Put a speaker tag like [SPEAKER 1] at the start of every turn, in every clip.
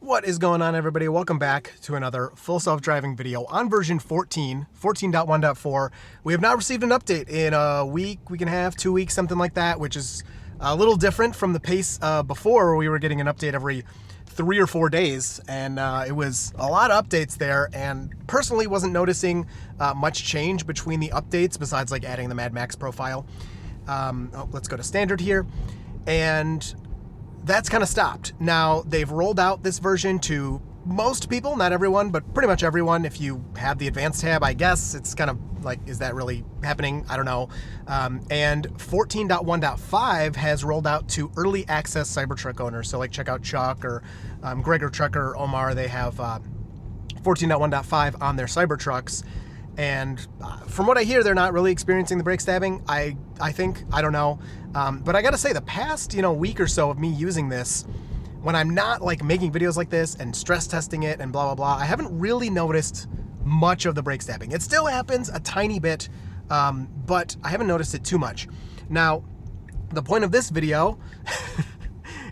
[SPEAKER 1] What is going on, everybody? Welcome back to another full self-driving video on version 14.1.4. We have now received an update in a week and a half, 2 weeks, something like that, which is a little different from the pace before, where we were getting an update every 3 or 4 days, and it was a lot of updates there, and personally wasn't noticing much change between the updates besides like adding the Mad Max profile. Let's go to standard here, and that's kind of stopped. Now, they've rolled out this version to most people, not everyone, but pretty much everyone. If you have the advanced tab, I guess it's kind of like, is that really happening? I don't know. And 14.1.5 has rolled out to early access Cybertruck owners. So like check out Chuck or Gregor Trucker, Omar, they have 14.1.5 on their Cybertrucks. And from what I hear, they're not really experiencing the brake stabbing. I think, I don't know. But I gotta say, the past, week or so of me using this, when I'm not like making videos like this and stress testing it and blah, blah, blah, I haven't really noticed much of the brake stabbing. It still happens a tiny bit, but I haven't noticed it too much. Now, the point of this video,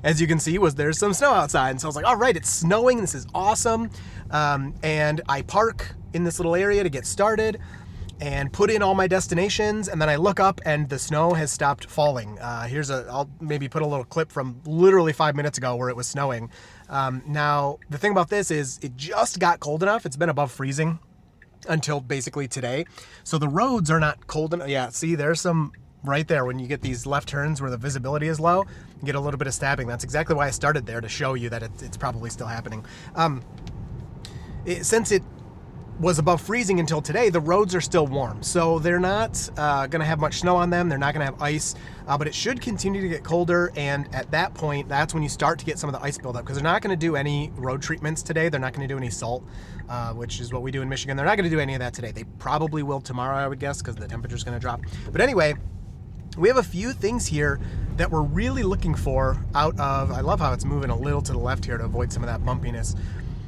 [SPEAKER 1] as you can see, was there's some snow outside. And so I was like, all right, it's snowing. This is awesome. And I park in this little area to get started and put in all my destinations. And then I look up and the snow has stopped falling. I'll maybe put a little clip from literally 5 minutes ago where it was snowing. Now, the thing about this is it just got cold enough. It's been above freezing until basically today. So the roads are not cold enough. Yeah, see, there's some right there when you get these left turns where the visibility is low, you get a little bit of stabbing. That's exactly why I started there, to show you that it's probably still happening. Since it was above freezing until today, the roads are still warm. So they're not gonna have much snow on them. They're not gonna have ice, but it should continue to get colder. And at that point, that's when you start to get some of the ice buildup, because they're not gonna do any road treatments today. They're not gonna do any salt, which is what we do in Michigan. They're not gonna do any of that today. They probably will tomorrow, I would guess, because the temperature's gonna drop. But anyway, we have a few things here that we're really looking for out of, I love how it's moving a little to the left here to avoid some of that bumpiness.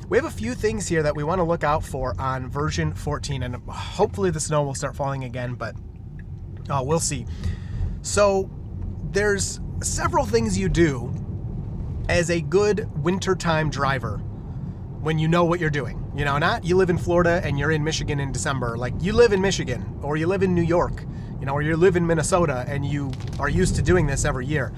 [SPEAKER 1] We have a few things here that we want to look out for on version 14, and hopefully the snow will start falling again, but we'll see. So there's several things you do as a good wintertime driver when you know what you're doing. Not you live in Florida and you're in Michigan in December. Like, you live in Michigan, or you live in New York, or you live in Minnesota, and you are used to doing this every year.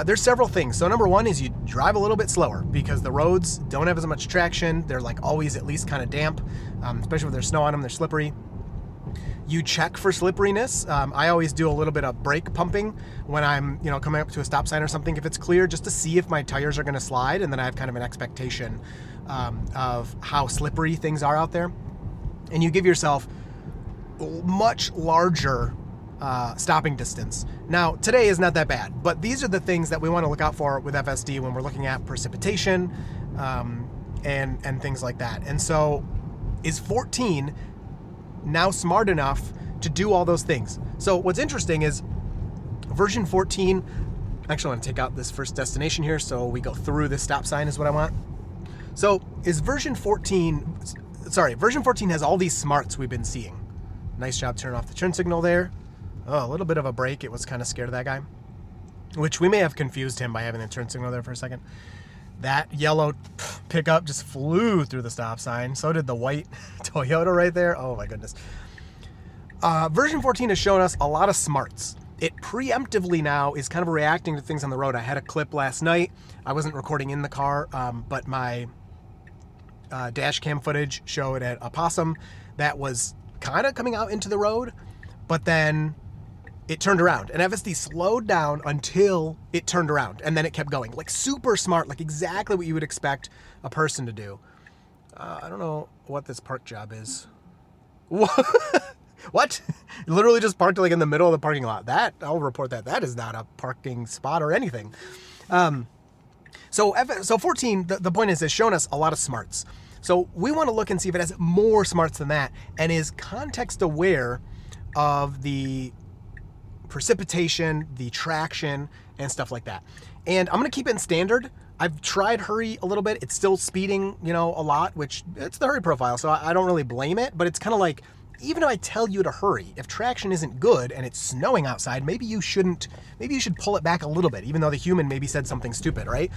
[SPEAKER 1] There's several things. So number one is you drive a little bit slower, because the roads don't have as much traction. They're like always at least kind of damp, especially if there's snow on them, they're slippery. You check for slipperiness. I always do a little bit of brake pumping when I'm, coming up to a stop sign or something, if it's clear, just to see if my tires are going to slide. And then I have kind of an expectation of how slippery things are out there. And you give yourself much larger stopping distance. Now, today is not that bad, but these are the things that we want to look out for with FSD when we're looking at precipitation and things like that. And so, is 14 now smart enough to do all those things? So what's interesting is version 14, actually I want to take out this first destination here so we go through this stop sign is what I want. So is version 14 has all these smarts we've been seeing. Nice job turning off the turn signal there. Oh, a little bit of a break. It was kind of scared of that guy, which we may have confused him by having the turn signal there for a second. That yellow pickup just flew through the stop sign. So did the white Toyota right there. Oh my goodness. Version 14 has shown us a lot of smarts. It preemptively now is kind of reacting to things on the road. I had a clip last night. I wasn't recording in the car, but my dash cam footage showed a possum that was kind of coming out into the road, but then it turned around, and FSD slowed down until it turned around, and then it kept going. Like, super smart, like exactly what you would expect a person to do. I don't know what this park job is. What? Literally just parked like in the middle of the parking lot. I'll report that. That is not a parking spot or anything. So 14, the point is, it's shown us a lot of smarts. So we want to look and see if it has more smarts than that, and is context aware of the precipitation, the traction, and stuff like that. And I'm going to keep it in standard. I've tried hurry a little bit. It's still speeding, a lot, which it's the hurry profile, so I don't really blame it. But it's kind of like, even if I tell you to hurry, if traction isn't good and it's snowing outside, maybe you should pull it back a little bit, even though the human maybe said something stupid, right?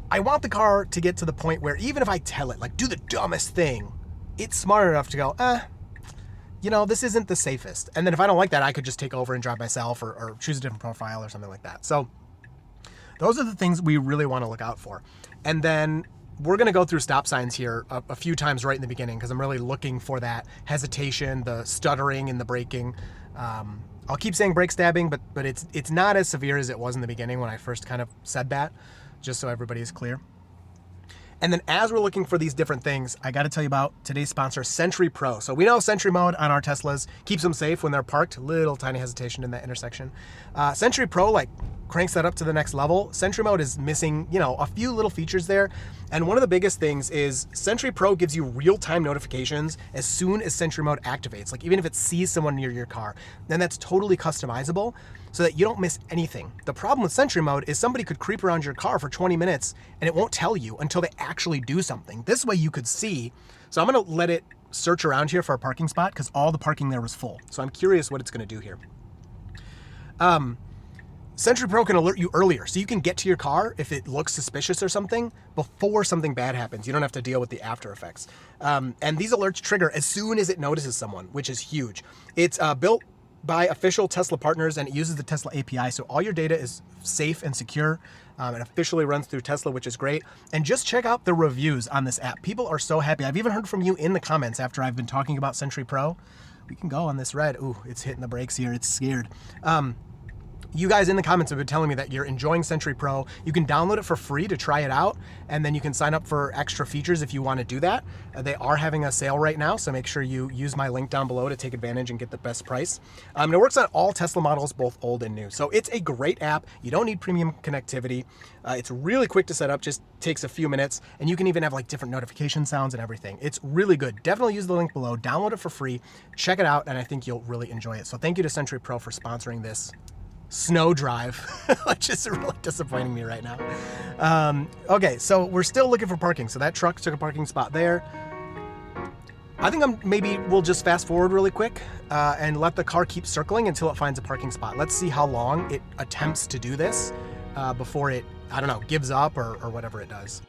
[SPEAKER 1] I want the car to get to the point where even if I tell it, like, do the dumbest thing, it's smart enough to go, you know, this isn't the safest. And then if I don't like that, I could just take over and drive myself or choose a different profile or something like that. So those are the things we really want to look out for. And then we're going to go through stop signs here a few times right in the beginning because I'm really looking for that hesitation, the stuttering in the braking. I'll keep saying brake stabbing, but it's not as severe as it was in the beginning when I first kind of said that, just so everybody is clear. And then as we're looking for these different things, I got to tell you about today's sponsor, Sentry Pro. So we know Sentry mode on our Teslas keeps them safe when they're parked. Little tiny hesitation in that intersection. Sentry Pro like cranks that up to the next level. Sentry mode is missing, you know, a few little features there. And one of the biggest things is Sentry Pro gives you real-time notifications as soon as Sentry mode activates. Like even if it sees someone near your car, then that's totally customizable so that you don't miss anything. The problem with Sentry mode is somebody could creep around your car for 20 minutes and it won't tell you until they actually do something. This way you could see. So I'm gonna let it search around here for a parking spot because all the parking there was full. So I'm curious what it's gonna do here. Sentry Pro can alert you earlier, so you can get to your car if it looks suspicious or something before something bad happens. You don't have to deal with the after effects. And these alerts trigger as soon as it notices someone, which is huge. It's built by official Tesla partners and it uses the Tesla API, so all your data is safe and secure. It officially runs through Tesla, which is great. And just check out the reviews on this app. People are so happy. I've even heard from you in the comments after I've been talking about Sentry Pro. We can go on this red. Ooh, it's hitting the brakes here. It's scared. You guys in the comments have been telling me that you're enjoying Sentry Pro. You can download it for free to try it out, and then you can sign up for extra features if you want to do that. They are having a sale right now, so make sure you use my link down below to take advantage and get the best price. And it works on all Tesla models, both old and new. So it's a great app. You don't need premium connectivity. It's really quick to set up, just takes a few minutes, and you can even have like different notification sounds and everything. It's really good. Definitely use the link below, download it for free, check it out, and I think you'll really enjoy it. So thank you to Sentry Pro for sponsoring this snow drive, which is really disappointing me right now. Okay, so we're still looking for parking. So that truck took a parking spot there. I think maybe we'll just fast forward really quick and let the car keep circling until it finds a parking spot. Let's see how long it attempts to do this before it, I don't know, gives up or whatever it does.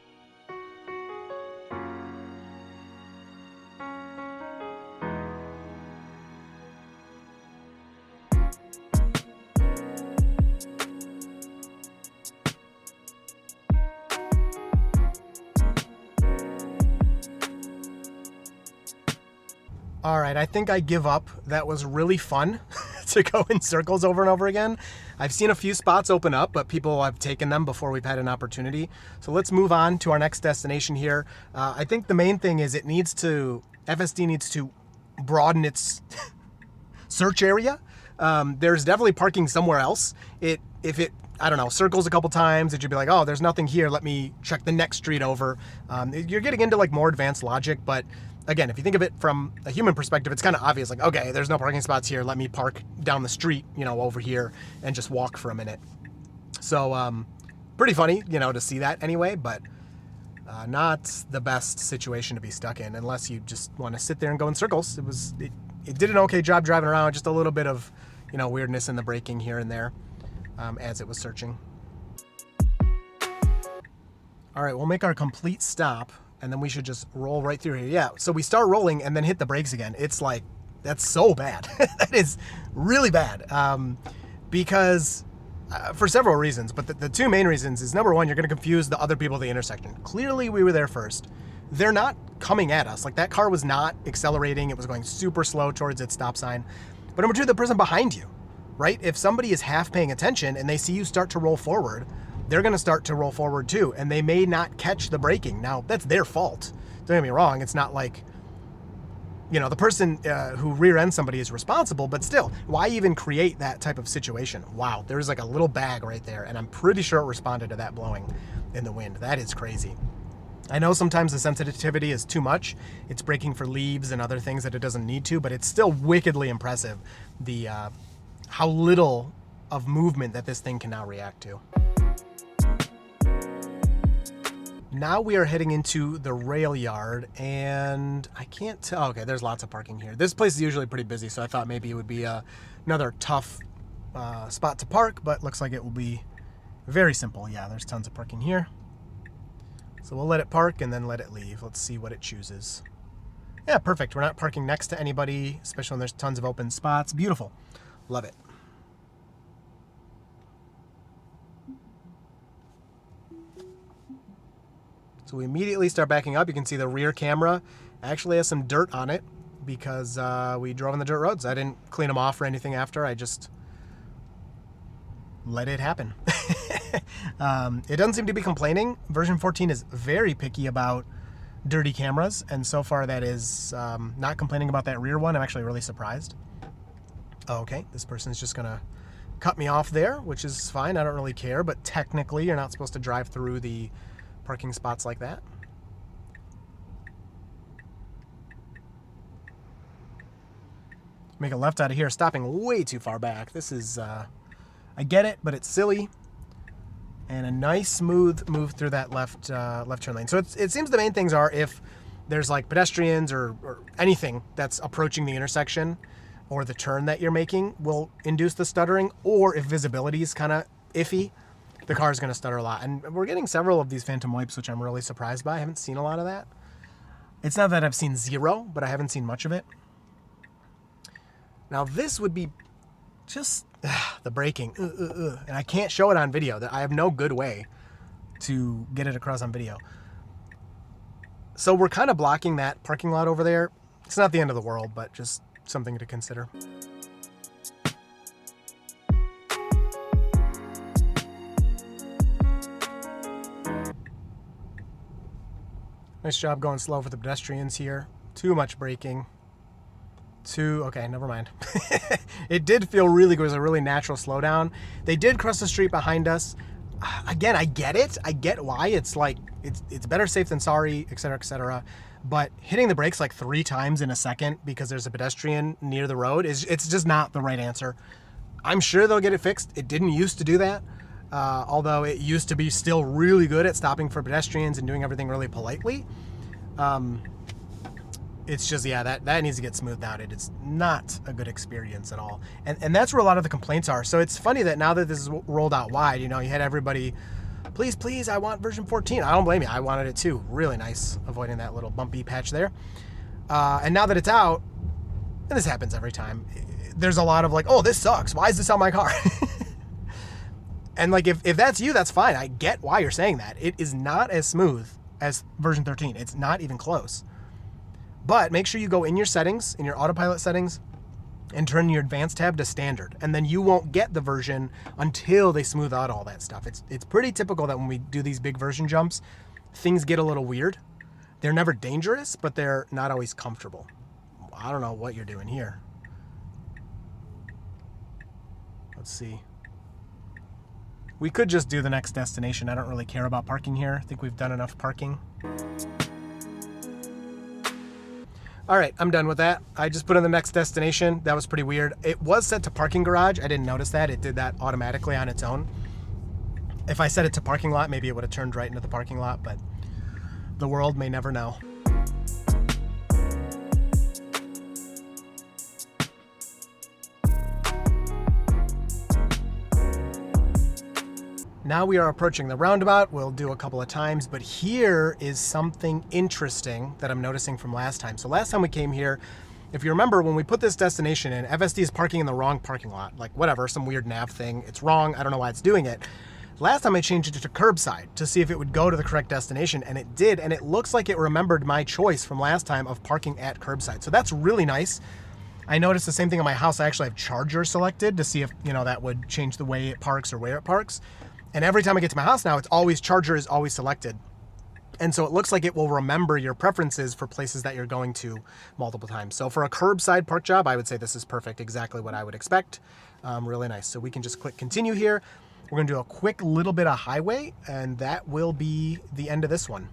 [SPEAKER 1] All right, I think I give up. That was really fun to go in circles over and over again. I've seen a few spots open up, but people have taken them before we've had an opportunity. So let's move on to our next destination here. I think the main thing is FSD needs to broaden its search area. There's definitely parking somewhere else. If it, I don't know, circles a couple times, it should be like, oh, there's nothing here. Let me check the next street over. You're getting into like more advanced logic, but again, if you think of it from a human perspective, it's kind of obvious, like, okay, there's no parking spots here. Let me park down the street, you know, over here and just walk for a minute. So pretty funny, you know, to see that anyway, but not the best situation to be stuck in unless you just want to sit there and go in circles. It did an okay job driving around, just a little bit of, you know, weirdness in the braking here and there as it was searching. All right, we'll make our complete stop. And then we should just roll right through here. Yeah, so we start rolling and then hit the brakes again. It's like, that's so bad. That is really bad. Because for several reasons, but the two main reasons is, number one, you're gonna confuse the other people at the intersection. Clearly we were there first. They're not coming at us. Like that car was not accelerating. It was going super slow towards its stop sign. But number two, the person behind you, right? If somebody is half paying attention and they see you start to roll forward, they're going to start to roll forward too, and they may not catch the braking. Now, that's their fault. Don't get me wrong. It's not like, you know, the person who rear-ends somebody is responsible, but still, why even create that type of situation? Wow, there's like a little bag right there, and I'm pretty sure it responded to that blowing in the wind. That is crazy. I know sometimes the sensitivity is too much. It's braking for leaves and other things that it doesn't need to, but it's still wickedly impressive, the how little of movement that this thing can now react to. Now we are heading into the rail yard, and I can't tell. Okay, there's lots of parking here. This place is usually pretty busy, so I thought maybe it would be another tough spot to park, but looks like it will be very simple. Yeah, there's tons of parking here. So we'll let it park and then let it leave. Let's see what it chooses. Yeah, perfect. We're not parking next to anybody, especially when there's tons of open spots. Beautiful. Love it. So we immediately start backing up. You can see the rear camera actually has some dirt on it because we drove on the dirt roads. I didn't clean them off or anything after. I just let it happen. It doesn't seem to be complaining. Version 14 is very picky about dirty cameras, and so far that is not complaining about that rear one. I'm actually really surprised. Okay, this person's just gonna cut me off there, which is fine. I don't really care, but technically you're not supposed to drive through the parking spots like that. Make a left out of here, stopping way too far back. This is, I get it, but it's silly. And a nice smooth move through that left turn lane. So it seems the main things are if there's like pedestrians or anything that's approaching the intersection or the turn that you're making will induce the stuttering, or if visibility is kind of iffy, the car is going to stutter a lot. And we're getting several of these phantom wipes, which I'm really surprised by. I haven't seen a lot of that. It's not that I've seen zero, but I haven't seen much of it. Now this would be just the braking, and I can't show it on video. I have no good way to get it across on video. So we're kind of blocking that parking lot over there. It's not the end of the world, but just something to consider. Nice job going slow for the pedestrians here. Too much braking. Okay, never mind. It did feel really good. It was a really natural slowdown. They did cross the street behind us. Again, I get it. I get why. It's like, it's better safe than sorry, et cetera, et cetera. But hitting the brakes like 3 times in a second because there's a pedestrian near the road it's just not the right answer. I'm sure they'll get it fixed. It didn't used to do that. Although it used to be still really good at stopping for pedestrians and doing everything really politely. It's just, yeah, that needs to get smoothed out. It's not a good experience at all. And that's where a lot of the complaints are. So it's funny that now that this is rolled out wide, you know, you had everybody, please, I want version 14. I don't blame you. I wanted it too. Really nice, avoiding that little bumpy patch there. And now that it's out, and this happens every time, there's a lot of like, oh, this sucks. Why is this on my car? And like, if that's you, that's fine. I get why you're saying that. It is not as smooth as version 13. It's not even close. But make sure you go in your settings, in your autopilot settings, and turn your advanced tab to standard. And then you won't get the version until they smooth out all that stuff. It's pretty typical that when we do these big version jumps, things get a little weird. They're never dangerous, but they're not always comfortable. I don't know what you're doing here. Let's see. We could just do the next destination. I don't really care about parking here. I think we've done enough parking. All right, I'm done with that. I just put in the next destination. That was pretty weird. It was set to parking garage. I didn't notice that. It did that automatically on its own. If I set it to parking lot, maybe it would have turned right into the parking lot, but the world may never know. Now we are approaching the roundabout. We'll do a couple of times, but here is something interesting that I'm noticing from last time. So last time we came here, if you remember, when we put this destination in, FSD is parking in the wrong parking lot. Like whatever, some weird nav thing. It's wrong. I don't know why it's doing it. Last time I changed it to curbside to see if it would go to the correct destination, and it did, and it looks like it remembered my choice from last time of parking at curbside. So that's really nice. I noticed the same thing on my house. I actually have charger selected to see if, you know, that would change the way it parks or where it parks. And every time I get to my house now, it's always charger is always selected. And so it looks like it will remember your preferences for places that you're going to multiple times. So for a curbside park job, I would say this is perfect, exactly what I would expect. Really nice. So we can just click continue here. We're gonna do a quick little bit of highway, and that will be the end of this one.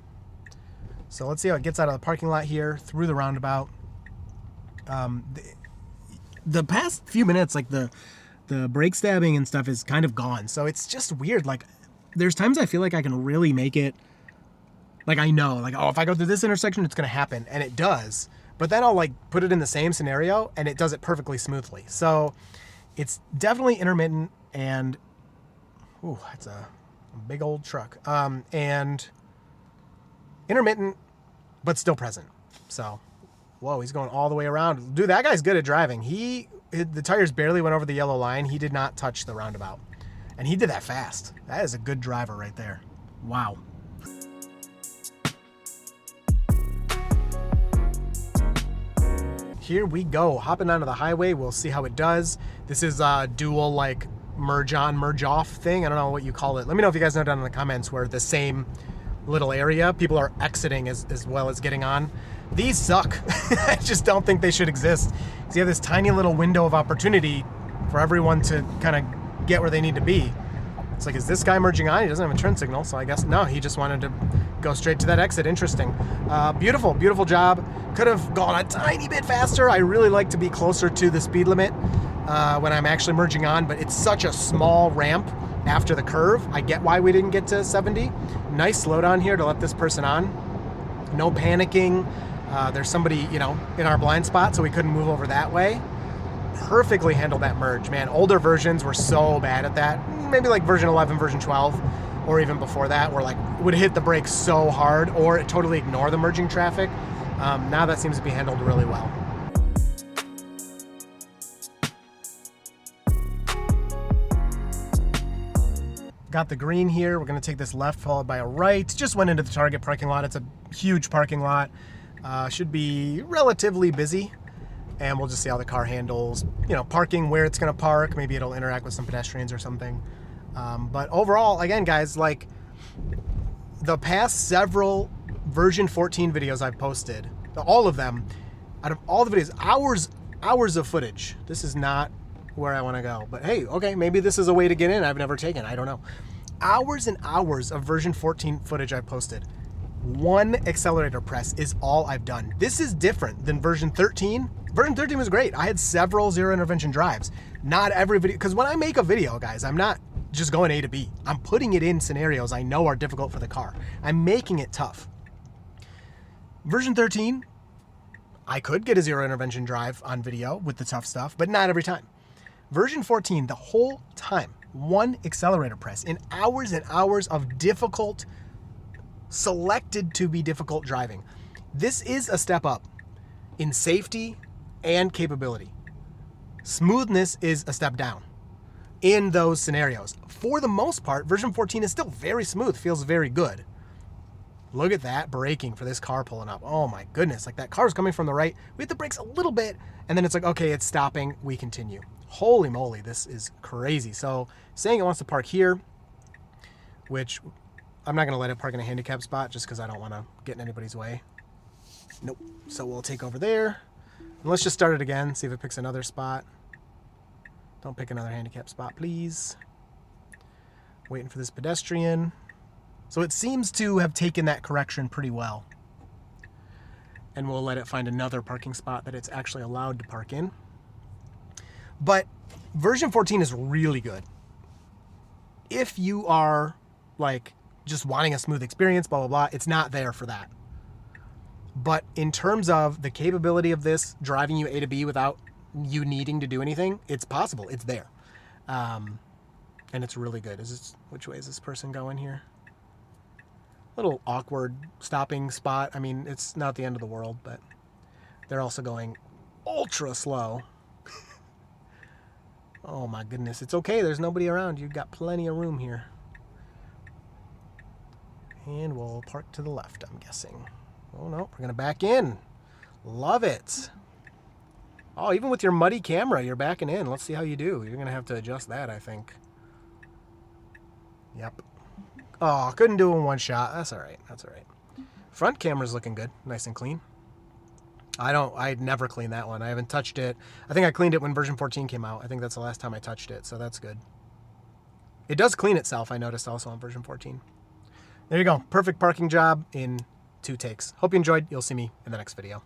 [SPEAKER 1] So let's see how it gets out of the parking lot here, through the roundabout. The past few minutes, like the brake stabbing and stuff is kind of gone. So it's just weird. Like there's times I feel like I can really make it, like I know, like, oh, if I go through this intersection, it's gonna happen, and it does. But then I'll like put it in the same scenario and it does it perfectly smoothly. So it's definitely intermittent, and ooh, that's a big old truck. And Intermittent, but still present. So, whoa, he's going all the way around. Dude, that guy's good at driving. The tires barely went over the yellow line. He did not touch the roundabout. And he did that fast. That is a good driver right there. Wow. Here we go, hopping onto the highway. We'll see how it does. This is a dual like merge on, merge off thing. I don't know what you call it. Let me know if you guys know down in the comments where the same little area, people are exiting as well as getting on. These suck. I just don't think they should exist. So you have this tiny little window of opportunity for everyone to kind of get where they need to be. It's like, is this guy merging on? He doesn't have a turn signal, so I guess no, he just wanted to go straight to that exit. Interesting. Beautiful, beautiful job. Could have gone a tiny bit faster. I really like to be closer to the speed limit when I'm actually merging on, but it's such a small ramp after the curve. I get why we didn't get to 70. Nice slowdown here to let this person on. No panicking. There's somebody, in our blind spot, so we couldn't move over that way. Perfectly handled that merge, man. Older versions were so bad at that. Maybe like version 11, version 12, or even before that, where like would hit the brakes so hard or totally ignore the merging traffic. Now that seems to be handled really well. Got the green here. We're gonna take this left followed by a right. Just went into the Target parking lot. It's a huge parking lot. Should be relatively busy. And we'll just see how the car handles, parking, where it's going to park. Maybe it'll interact with some pedestrians or something. But overall, again, guys, like the past several version 14 videos I've posted, all of them, out of all the videos, hours of footage. This is not where I want to go. But hey, okay, maybe this is a way to get in I've never taken. I don't know. Hours and hours of version 14 footage I've posted. One accelerator press is all I've done. This is different than version 13. Version 13 was great. I had several zero intervention drives. Not every video, because when I make a video, guys, I'm not just going A to B. I'm putting it in scenarios I know are difficult for the car. I'm making it tough. Version 13, I could get a zero intervention drive on video with the tough stuff, but not every time. Version 14, the whole time, one accelerator press in hours and hours of difficult, selected to be difficult driving. This is a step up in safety and capability. Smoothness is a step down in those scenarios. For the most part, version 14 is still very smooth, feels very good. Look at that braking for this car pulling up. Oh my goodness, like that car's coming from the right. We hit the brakes a little bit, and then it's like, okay, it's stopping, we continue. Holy moly, this is crazy. So saying it wants to park here, which I'm not gonna let it park in a handicap spot just because I don't wanna get in anybody's way. Nope, so we'll take over there. And let's just start it again, see if it picks another spot. Don't pick another handicap spot, please. Waiting for this pedestrian. So it seems to have taken that correction pretty well. And we'll let it find another parking spot that it's actually allowed to park in. But version 14 is really good. If you are like just wanting a smooth experience, blah, blah, blah, it's not there for that. But in terms of the capability of this driving you A to B without you needing to do anything, it's possible. It's there. And it's really good. Which way is this person going here? Little awkward stopping spot. I mean, it's not the end of the world, but they're also going ultra slow. Oh my goodness. It's okay. There's nobody around. You've got plenty of room here. And we'll park to the left, I'm guessing. Oh no, we're gonna back in. Love it. Oh, even with your muddy camera, you're backing in. Let's see how you do. You're gonna have to adjust that, I think. Yep. Oh, couldn't do it in one shot. That's all right. That's all right. Front camera's looking good, nice and clean. I'd never clean that one. I haven't touched it. I think I cleaned it when version 14 came out. I think that's the last time I touched it, so that's good. It does clean itself, I noticed also on version 14. There you go. Perfect parking job in 2 takes. Hope you enjoyed. You'll see me in the next video.